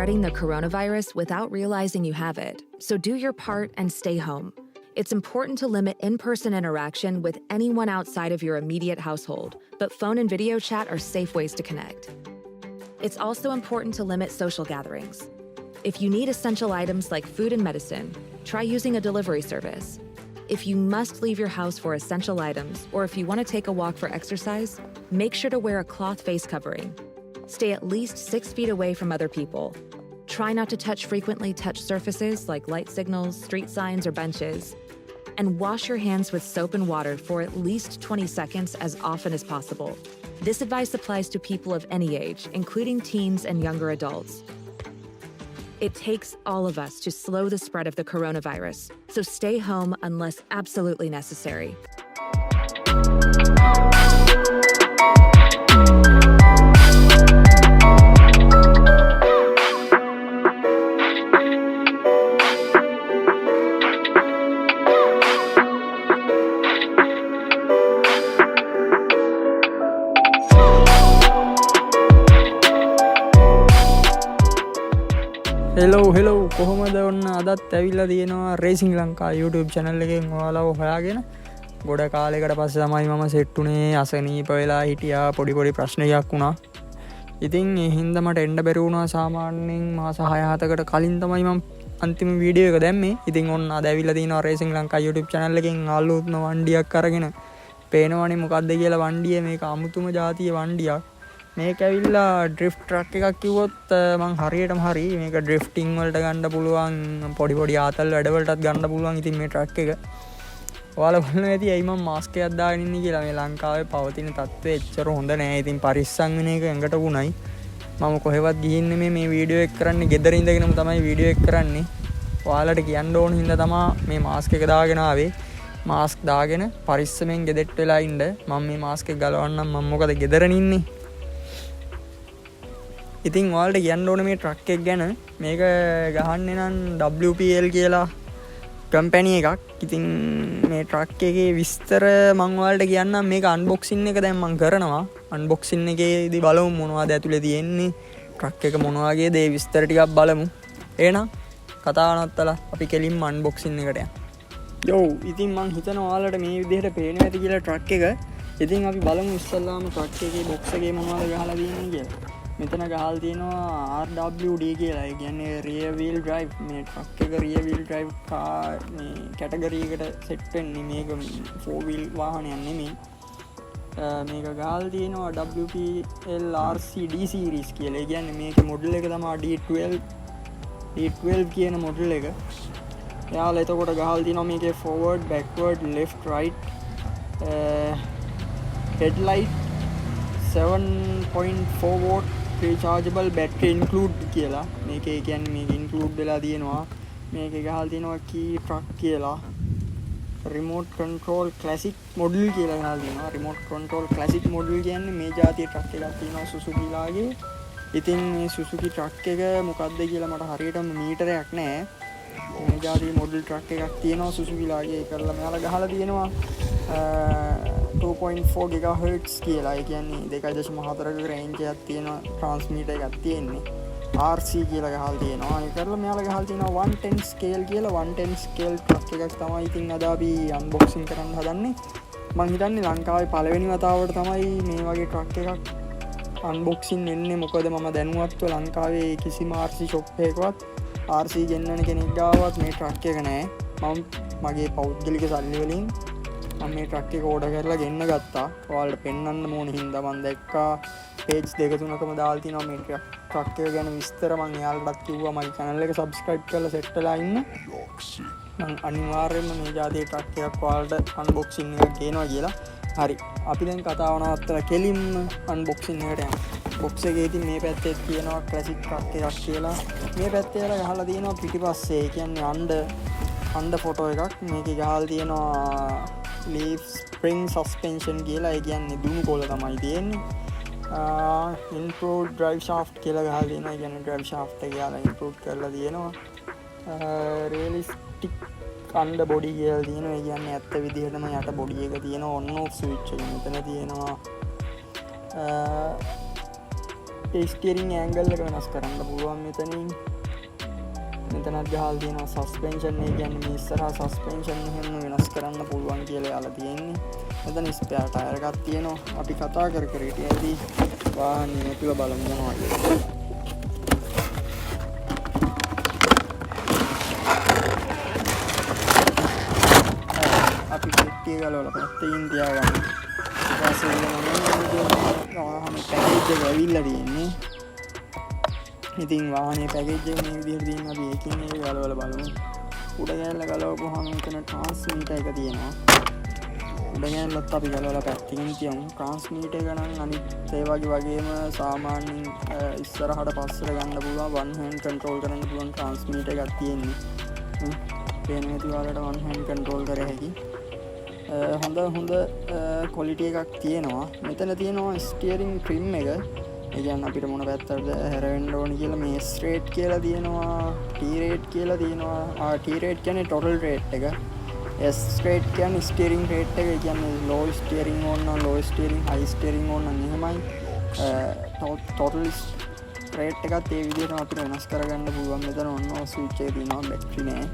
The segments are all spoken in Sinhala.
spreading the coronavirus without realizing you have it, so do your part and stay home. It's important to limit in-person interaction with anyone outside of your immediate household, but phone and video chat are safe ways to connect. It's also important to limit social gatherings. If you need essential items like food and medicine, try using a delivery service. If you must leave your house for essential items, or if you want to take a walk for exercise, make sure to wear a cloth face covering. Stay at least 6 feet away from other people. Try not to frequently touch surfaces like light signals, street signs, or benches. And wash your hands with soap and water for at least 20 seconds as often as possible. This advice applies to people of any age, including teens and younger adults. It takes all of us to slow the spread of the coronavirus, so stay home unless absolutely necessary. Hello කොහොමද ඔන්න අදත් ඇවිල්ලා තියෙනවා රේසිං ලංකා YouTube channel එකෙන් ඔයාලව හොයාගෙන ගොඩ කාලයකට පස්සේ තමයි මම සෙට් උනේ අසනීප වෙලා හිටියා පොඩි ප්‍රශ්නයක් වුණා. ඉතින් ඒ හින්දා මට එන්න බැරි වුණා සාමාන්‍යයෙන් මාස 6-7කට කලින් තමයි මම අන්තිම වීඩියෝ එක දැම්මේ. ඉතින් ඔන්න අද ඇවිල්ලා තියෙනවා රේසිං ලංකා YouTube channel එකෙන් ආලුත්ම වණ්ඩියක් අරගෙන පේනවනේ මොකද්ද කියලා වණ්ඩිය මේක අමුතුම ජාතිය වණ්ඩියක්. මේක ඇවිල්ලා ඩ්‍රිෆ්ට් ට්‍රක් එකක් කිව්වොත් මං හරියටම හරි මේක ඩ්‍රිෆ්ටිං වලට ගන්න පුළුවන් පොඩි ආතල් වැඩවලටත් ගන්න පුළුවන්. ඉතින් මේ ට්‍රක් එක ඔයාලා බලන්න ඇති ඇයි මම මාස්ක් එකක් දාගෙන ඉන්නේ කියලා. මේ ලංකාවේ පවතින තත්ත්වය එච්චර හොඳ නෑ. ඉතින් පරිස්සම් වෙන එක ඇඟට වුණයි. මම කොහෙවත් ගිහින් නෙමෙයි මේ වීඩියෝ එක කරන්නේ. ගෙදර ඉඳගෙනම තමයි වීඩියෝ එක කරන්නේ. ඔයාලට කියන්න ඕන හින්දා තමයි මේ මාස්ක් එක දාගෙන ආවේ. මාස්ක් දාගෙන පරිස්සමෙන් ගෙදෙට්ට වෙලා ඉන්න. මම මේ මාස්ක් එක ගලවන්නම්. මම මොකද ගෙදරනේ ඉන්නේ. ඉතින් ඔයාලට කියන්න ඕන මේ ට්‍රක් එක ගැන. මේක ගහන්නේ නම් WPL කියලා කම්පැනි එකක්. ඉතින් මේ ට්‍රක් එකේ විස්තර මම ඔයාලට කියන්නම්. මේක අන්බොක්සින් එක දැන් මම කරනවා. අන්බොක්සින් එකේදී බලමු මොනවද ඇතුලේ තියෙන්නේ. ට්‍රක් එක මොන වගේද ඒ විස්තර ටිකක් බලමු. එහෙනම් කතාව නවත්තලා අපි කෙලින්ම අන්බොක්සින් එකට යමු. යෝ ඉතින් මම හිතනවා ඔයාලට මේ විදිහට පේනවා ඇති කියලා ට්‍රක් එක. ඉතින් අපි බලමු ඉස්සල්ලාම ට්‍රක් එකේ බොක්ස් එකේ මොනවද ගහලා තියෙන්නේ කියලා. මෙතන ගහලා තියෙනවා RWD කියලා. ඒ කියන්නේ rear wheel drive. මේ ට්‍රක් එක rear wheel drive car මේ කැටගරි එකට සෙට් වෙන්නේ. මේක 4 wheel වාහනයක් නෙමෙයි. මේක ගහලා තියෙනවා WPL RCD series කියලා. ඒ කියන්නේ මේකේ මොඩල් එක තමයි D12 කියන මොඩල් එක. එයාලා එතකොට ගහලා තියෙනවා මේකේ forward, backward, left, right headlight 7.4 watt rechargeable battery include කියලා. මේකේ කියන්නේ මේක include වෙලා තියෙනවා. මේකේ ගහලා තියෙනවා key truck කියලා. remote control classic model කියලා ගහලා තියෙනවා. remote control classic model කියන්නේ මේ જાතිය truck එකක් තියෙනවා Suzuki ලාගේ. ඉතින් මේ Suzuki truck එක මොකක්ද කියලා මට හරියටම මීටරයක් නැහැ. මේ જાතිය model truck එකක් තියෙනවා Suzuki ලාගේ. ඒ කරලා මෙයාලා ගහලා තියෙනවා 2.4 GHz කියලා. ඒ කියන්නේ 2.4ක රේන්ජ් එකක් තියෙන ට්‍රාන්ස්මීටර් එකක් තියෙන්නේ. RC කියලා ගහලා තියෙනවා. ඒ කරලා මෙයාලා ගහලා තියෙනවා 110 scale කියලා. 110 scale ට්‍රක් එකක් තමයි ඉතින් අද අපි අන්බොක්සින් කරන්න හදන්නේ. මම හිතන්නේ ලංකාවේ පළවෙනි වතාවට තමයි මේ වගේ ට්‍රක් එකක් අන්බොක්සින් එන්නේ. මොකද මම දැනුවත්ව ලංකාවේ කිසිම RC shop එකකවත් RC ගෙන්නන කෙනෙක් ගාවත් මේ ට්‍රක් එක නැහැ. මම මගේ පෞද්ගලික සල්ලි වලින් මම මේ ට්‍රක් එක ඕඩර් කරලා ගෙන්න ගත්තා. ඔයාලට පෙන්වන්න ඕන හින්දා මම දැක්කා පේජ් 2-3කම දාලා තිනවා මේ ට්‍රක් එක ගැන විස්තර. මම එයාලටත් කිව්වා මගේ channel එක subscribe කරලා set වෙලා ඉන්න. මම අනිවාර්යයෙන්ම මේ જાතියේ ට්‍රක් එකක් ඔයාලට unboxing එකක් ගේනවා කියලා. හරි. අපි දැන් කතාව නවත්තලා කෙලින්ම unboxing එකට යමු. box එකේ ඉතින් මේ පැත්තේ තියෙනවා classic ට්‍රක් එකක් කියලා. මේ පැත්තේ අර ගහලා තියෙනවා පිටිපස්සේ. ඒ කියන්නේ under photo එකක්. මේකේ ගහලා තියෙනවා leaf spring suspension කියලා. ඒ කියන්නේ දුණු කොළ තමයි තියෙන්නේ. improved drive shaft කියලා ගහලා තියෙනවා. ඒ කියන්නේ drive shaft එක යාලා improve කරලා තියෙනවා. realistic under body කියලා තියෙනවා. ඒ කියන්නේ ඇත්ත විදිහටම යට body එක තියෙනවා. on off switch එක මෙතන තියෙනවා. ඒ ස්ටියරින් ඇන්ගල් එක වෙනස් කරන්න පුළුවන් මෙතනින්. මෙතනත් ගහලා තියෙනවා සස්පෙන්ෂන් එක කියන්නේ මේ ඉස්සරහා සස්පෙන්ෂන් එහෙම වෙනස් කරන්න පුළුවන් කියලා යාලා තියෙන්නේ. මෙතන ස්පෙයා ටයර් එකක් තියෙනවා. අපි කතා කර හිටියේදී වාහනේ ඇතුළ බලමු මොනවද කියලා. අපි පෙට්ටිය ගලවලා පැත්තකින් තියාගන්න. ඊට පස්සේ වාහනේ පැකේජ් එක ඇවිල්ලා තියෙන්නේ. ඉතින් වාහනේ පැකේජ් එක මේ විදිහට තියෙන අපි ඒකින් ඒක ගලවලා බලමු. උඩ ගෑල්ල ගලවපුවාම මෙතන ට්‍රාන්ස්මීටර් එක තියෙනවා. උඩ ගෑල්ලත් අපි ගලවලා පැත්තකින් තියමු. ට්‍රාන්ස්මීටර් එක නම් අනිත් ඒ වගේම සාමාන්‍යයෙන් ඉස්සරහට පස්සට ගන්න පුළුවන් වන් හෑන්ඩ් කන්ට්‍රෝල් කරන්න පුළුවන් ට්‍රාන්ස්මීටර් එකක් තියෙන්නේ. පේන ඇති ඔයාලට වන් හෑන්ඩ් කන්ට්‍රෝල් කර හැකි. හොඳ ක්වොලිටි එකක් තියෙනවා. මෙතන තියෙනවා ස්ටියරින් ට්‍රිම් එක. ඒ කියන්නේ අපිට මොන පැත්තටද හැරෙන්න ඕනි කියලා මේ S rate කියලා තියෙනවා, T rate කියලා තියෙනවා. T rate කියන්නේ total rate එක. S rate කියන්නේ steering rate එක. ඒ කියන්නේ low steering ඕන නම් low steering, high steering ඕන නම් එහෙමයි. total rate එකත් ඒ විදිහටම අපිට වෙනස් කරගන්න පුළුවන්. මෙතන ඔන්න ස්විච් එක තියෙනවා, බැටරි නෑ.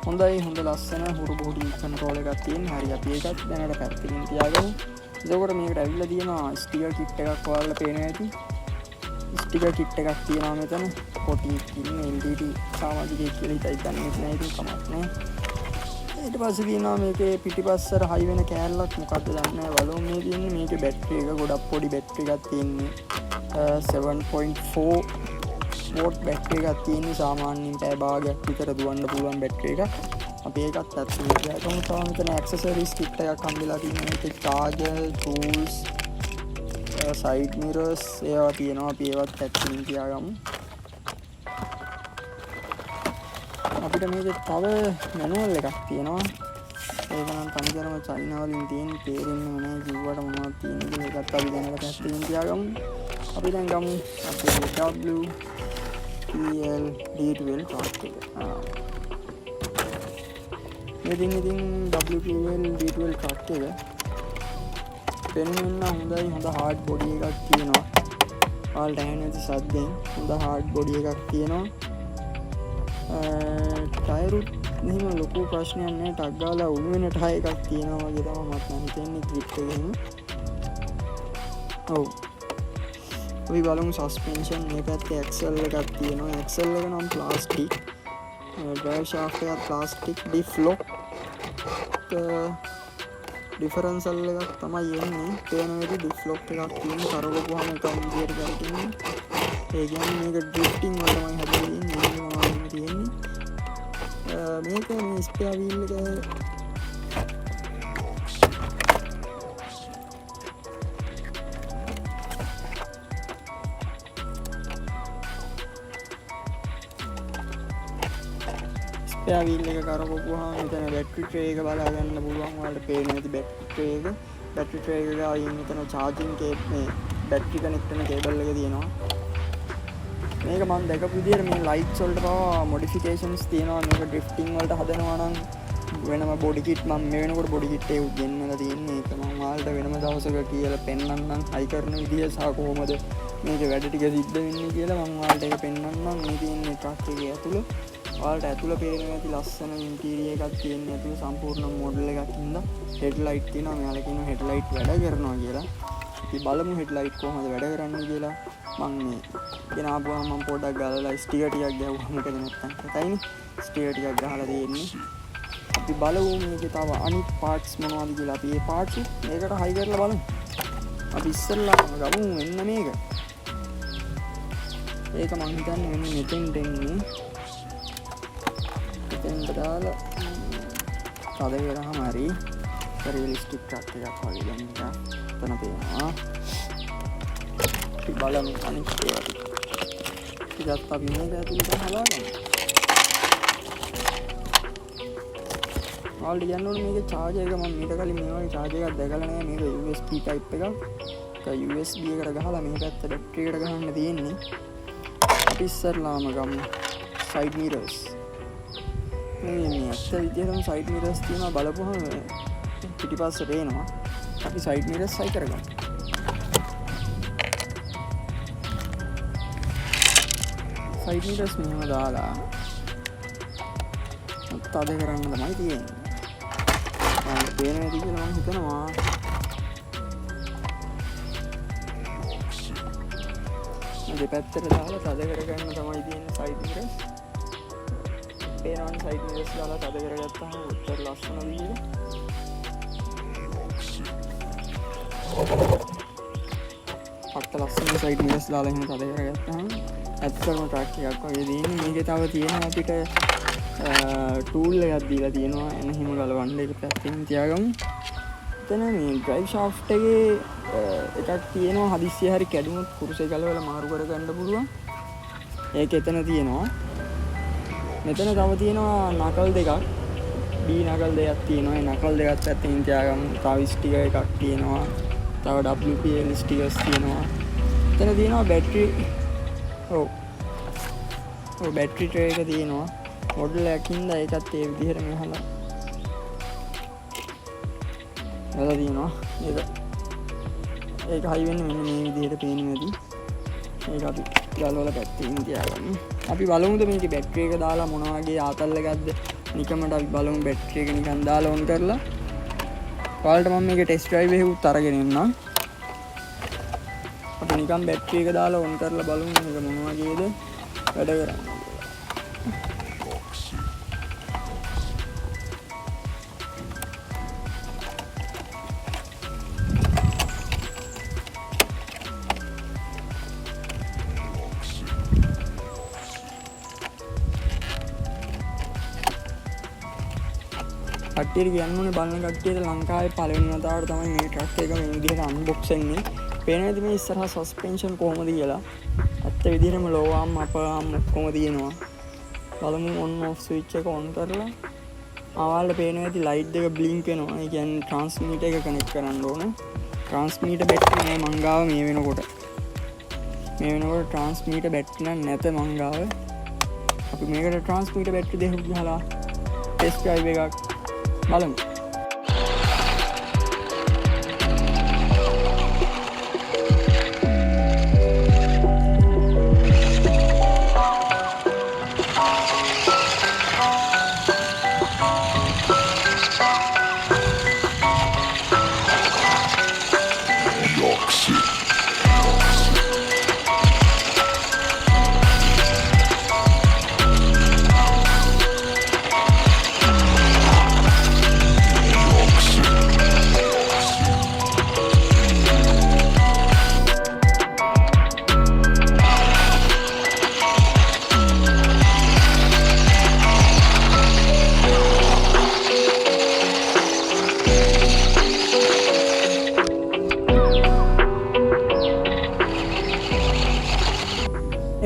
හොඳ ලස්සන හුරු බෝඩි කන්ට්‍රෝල් එකක් තියෙන. හරි අපි ඒකත් දැනට පැත්තකින් තියාගමු. එතකොට මේකට ඇවිල්ලා තියෙනවා ස්ටිකර් කිට් එකක් ඔයාලට පේනවා ඇති. ස්ටිකර් කිට් එකක් තියෙනවා මෙතන. කොටි ඉන්න LDT සාමාජිකයෙක් කියලා හිතයි ගන්න ඉතින් ඒක කමක් නෑ. ඊට පස්සේ තියෙනවා මේකේ පිටිපස්සට හයි වෙන කෑල්ලක් මොකක්ද දන්නේ නැහැ. බලමු මේ තියෙන්නේ මේකේ බැටරි එක ගොඩක් පොඩි බැටරි එකක් තියෙන්නේ. 7.4 වෝට් බැටරි එකක් තියෙන්නේ. සාමාන්‍යයෙන් පැය භාගයක් විතර දුවන්න පුළුවන් බැටරි එකක්. අපි ඒකත් ඇත්තටම කියනවා. තව මෙතන ඇක්සසරිස් කිට් එකක් හම්බෙලා තියෙනවා. මේකේ චාර්ජර්, ටූල්ස්, සයිඩ් මිරර්ස් ඒවා තියෙනවා. අපි ඒවත් පැත්තකින් තියාගමු. අපිට මේකේ තව මැනුවල් එකක් තියෙනවා. ඒක නම් තනිකරම චයිනා වලින් තියෙන තේරෙන්නේ නැහැ කිව්වට මොනවද තියෙන්නේ කියලා. ඒකත් අපි දැනට පැත්තකින් තියාගමු. අපි දැන් ගමු අපේ WPL D12 truck එක. ඉතින් WPL D12 truck එක පෙනෙන්න හොඳ හાર્ඩ් බොඩි එකක් තියෙනවා. ඔයාලට ඇහෙන ඇති සද්දෙන් හොඳ හાર્ඩ් බොඩි එකක් තියෙනවා. ටයරුත් එහෙම ලොකු ප්‍රශ්නයක් නැහැ. ටක් ගාලා උණු වෙන ටයර් එකක් තියෙනවා වගේ තමයි මට හිතෙන්නේ ග්‍රිප් එකෙන්. ඔව්. අපි බලමු සස්පෙන්ෂන්. මේ පැත්තේ ඇක්සල් එකක් තියෙනවා. ඇක්සල් එක නම් ප්ලාස්ටික්. ඩ්‍රයිව් ශාෆ්ට් එකත් ප්ලාස්ටික්. ඩිෆ් ලොක් ඩිෆරන්සල් එකක් තමයි එන්නේ. පේන විදිහට ඩිෆ් ලොක් එකක් තියෙන කරවපුවාම එක විදියට කරකින්නේ. ඒ කියන්නේ මේක ඩ්‍රිෆ්ටිං වල තමයි හැදෙන්නේ. තියෙන්නේ මේක මේ ස්පෙයා වීල් එක ස්පෙයා වීල් එක කරකවපුවාම මෙතන බැටරි ට්‍රේ එක බලා ගන්න පුළුවන්. ඔයාලට පේන ඇති බැටරි ට්‍රේ එක. බැටරි ට්‍රේ එක ගාවින් මෙතන චාර්ජින් කේබල් මේ බැටරි කනෙක්ට් කරන කේබල් එක තියෙනවා. මේක මම දැකපු විදිහට මේ ලයිට්ස් වලට පවා මොඩිෆිකේෂන්ස් තියෙනවා. මේක ඩ්‍රිෆ්ටිං වලට හදනවා නම් වෙනම බොඩි කිට් මම මේ වෙනකොට බොඩි කිට් එක ගෙන්නලා තියෙන්නේ. ඒක මම ඔයාලට වෙනම දවසක කියලා පෙන්නන්නම්. හයි කරන විදිය සහ කොහොමද මේක වැඩ ටික සිද්ධ වෙන්නේ කියලා මම ඔයාලට ඒක පෙන්නන්නම්. මේ තියෙන්නේ ට්‍රක් එකේ ඇතුළ. ඔයාලට ඇතුළ පේනවා ඇති ලස්සන ඉන්ටීරියර් එකක් තියෙන්නේ. ඇතුළ සම්පූර්ණ මොඩල් එකක් ඉඳලා හෙඩ්ලයිට් තියෙනවා. මෙයාලා කියනවා හෙඩ්ලයිට් වැඩ කරනවා කියලා. අපි බලමු හෙඩ්ලයිට් කොහොමද වැඩ කරන්නේ කියලා. මම මේ ගෙනාවුවා මම පොඩ්ඩක් ගාලා ස්ටිකර් ටිකක් ගැහුවා. මොකද නැත්තම් කතයිනේ ස්ටිකර් ටිකක් ගහලා තියෙන්නේ. අපි බලමු මේකේ තව අනිත් පාර්ට්ස් මොනවද කියලා. අපි මේ පාර්ට්ස් මේකට හයි කරලා බලමු. අපි ඉස්සෙල්ලාම ගමු මෙන්න මේක. ඒක මම හිතන්නේ මෙන්න මෙතෙන්ට එන්නේ. මෙතෙන්ට දාලා තද කරාම හරි රියලිස්ටික් ට්‍රක් එකක් වගේ දැන් එක තන පේනවා. අපි බලමු අනිත් ඒවා. ටිකක් අපි මේක ඇතුළට හදාගමු. ඔයාලට කියන්න ඕනේ මේකේ charger එක මම මීට කලින් මේ වගේ charger එකක් දැකලා නැහැ. මේක USB type එකක්. ඒක USB එකට ගහලා මේ පැත්ත බැටරි එකට ගහන්න තියෙන්නේ. අපි ඉස්සරලාම ගමු side mirrors. මේ ඇත්ත විදිහටම side mirrors තියෙනවා. බලපුවම පිටිපස්සට එනවා. අපි side mirrors හයි කරගමු. සයිඩ් මිරර්ස් මෙහෙම දාලා තද කරන්න තමයි තියෙන්නේ. මම පේන විදිහ කියලා මම හිතනවා දෙපැත්තට දාලා තද කරගන්න තමයි තියෙන්නේ සයිඩ් මිරර්ස්. පේනවනේ සයිඩ් මිරර්ස් දාලා තද කරගත්තාම උත්තර ලස්සන විදිහට. පට්ට ලස්සන සයිඩ් මිරර්ස් දාලා එහෙම තද කරගත්තාම ඇත්තටම ට්‍රක් එකක් වගේ දෙන්නේ. මේකේ තව තියෙනවා අපිට ටූල් එකක් දීලා තියෙනවා එන හිම ගලවන්න. ඒක පැත්තකින් තියාගමු. එතන මේ ඩ්‍රයිව් ෂාෆ්ට් එකේ එකක් තියෙනවා හදිස්සිය හරි කැඩුනොත් කුරුසේ ගලවලා මාරු කරගන්න පුළුවන්. ඒක එතන තියෙනවා. මෙතන තව තියෙනවා නකල් දෙකක්. B නකල් දෙකක් තියෙනවා. ඒ නකල් දෙකත් පැත්තකින් තියාගමු. තව ස්ටිකර් එකක් තියෙනවා. තව WPL ස්ටිකර්ස් තියෙනවා. එතන තියෙනවා බැටරි. ඔව් බැටරි ට්‍රේ එක තියෙනවා. මොඩල් එකකින්ද ඒකත් ඒ විදිහට මෙහලා තියෙනවා. ඒක හයි වෙන්නේ මෙන්න මේ විදිහට පේන්නේ නැති. ඒක අපි ගලවලා පැත්තකින් තියාගමු. අපි බලමුද මේකේ බැටරි එක දාලා මොන වගේ ආතල් එකක්ද. නිකමට අපි බලමු බැටරි එක නිකන් දාලා ඔන් කරලා. ඔයාලට මම මේකේ ටෙස්ට් ඩ්‍රයිව් එකකුත් අරගෙන එන්නම්. අපි නිකන් බැටරි එක දාලා ඔන් කරලා බලමු මේක මොන වගේද වැඩ කරන්නේ. කට්ටියට කියන්න ඕනේ බලන කට්ටියට ලංකාවේ පළවෙනි වතාවට තමයි මේ ට්‍රක් එක මේ විදිහට අන්බොක්ස් වෙන්නේ. පේනවාද මේ ඉස්සරහා සස්පෙන්ෂන් කොහොමද කියලා? ඇත්ත විදිහටම ලෝ ආම් අප ආම් ඔක්කොම තියෙනවා. බලමු ඔන් ඔෆ් ස්විච් එක ඔන් කරලා. ආවල්ට පේනවා ඇති ලයිට් දෙක බ්ලින්ක් වෙනවා. ඒ කියන්නේ ට්‍රාන්ස්මීටර් එක කනෙක්ට් කරන්න ඕනේ. ට්‍රාන්ස්මීටර් බැටරි නෑ මං ගාව මේ වෙනකොට. ට්‍රාන්ස්මීටර් බැටරි නැත මං ගාව. අපි මේකට ට්‍රාන්ස්මීටර් බැටරි දෙකක් ගහලා ටෙස්ට් ඩ්‍රයිව් එකක් බලමු.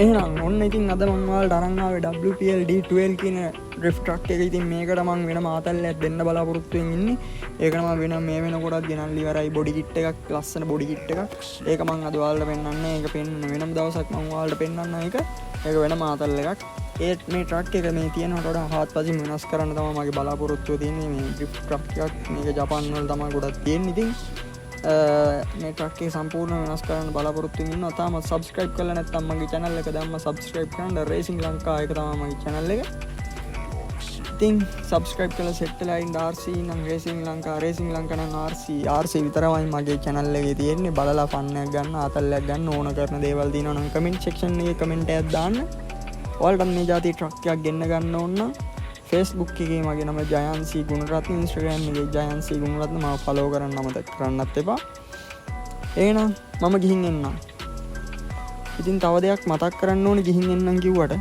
එහෙනම් ඔන්න ඉතින් අද මම ඔයාලට අරන් ආවේ WPL D12 කියන ඩ්‍රිෆ්ට් ට්‍රක් එක. ඉතින් මේකට මම වෙන මාතල්ලයක් දෙන්න බලාපොරොත්තු වෙමින් ඉන්නේ. ඒකට මම වෙන මේ වෙනකොටත් ගෙනල්ලා ඉවරයි බොඩි කිට් එකක්, ලස්සන බොඩි කිට් එකක්. ඒක මම අද ඔයාලට පෙන්නන්නේ. ඒක පෙන්නන වෙනම දවසක් මම ඔයාලට පෙන්නන්න ඒක. ඒක වෙන මාතල් එකක්. මේ ට්‍රක් එක මේ තියෙනවට වඩා හාත්පසින් වෙනස් කරන්න තමයි මගේ බලාපොරොත්තුව තියෙන්නේ. මේ ඩ්‍රිෆ්ට් ට්‍රක් එකක් මේක ජපාන් වල තමයි ගොඩක් තියෙන්නේ. ඉතින් මේ ට්‍රක් එක සම්පූර්ණ වෙනස් කරන්න බලාපොරොත්තු වෙනවා. තාම සබ්ස්ක්‍රයිබ් කරලා නැත්නම් මගේ channel එක දැම්ම සබ්ස්ක්‍රයිබ් කරන්න. රේසිං ලංකා එක තමයි මගේ channel එක. ඉතින් සබ්ස්ක්‍රයිබ් කරලා සෙට් වෙලා ඉන්න RC නම් රේසිං ලංකා නම් RC විතරමයි මගේ channel එකේ තියෙන්නේ. බලලා ෆන් එකක් ගන්න, ආතල්ලයක් ගන්න, ඕන කරන දේවල් දිනනවා නම් කමෙන්ට් section එකේ කමෙන්ට් එකක් දාන්න. ඔයාලට මේ જાති ට්‍රක් එකක් ගෙන්න ගන්න ඕන නම් Facebook එකේ මගේ නම ජයන්සී ගුණරත්න, Instagram එකේ ජයන්සී ගුණරත්න මාව follow කරන්න අමතක කරන්නත් එපා. එහෙනම් මම ගිහින් එන්නම්. ඉතින් තව දෙයක් මතක් කරන්න ඕනේ ගිහින් එන්නම් කිව්වට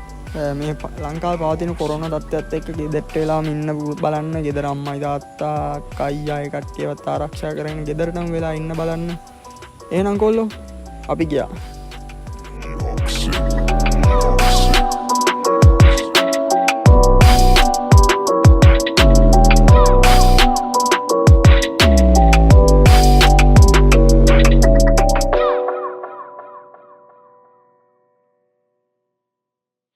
මේ ලංකාවේ පවතින කොරෝනා තත්ත්වයත් එක්ක ගෙදරට වෙලාම ඉන්න බලන්න. ගෙදර අම්මයි තාත්තා අයියා ඒ කට්ටියවත් ආරක්ෂා කරගෙන ගෙදරටම වෙලා ඉන්න බලන්න. එහෙනම් කොල්ලෝ අපි ගියා.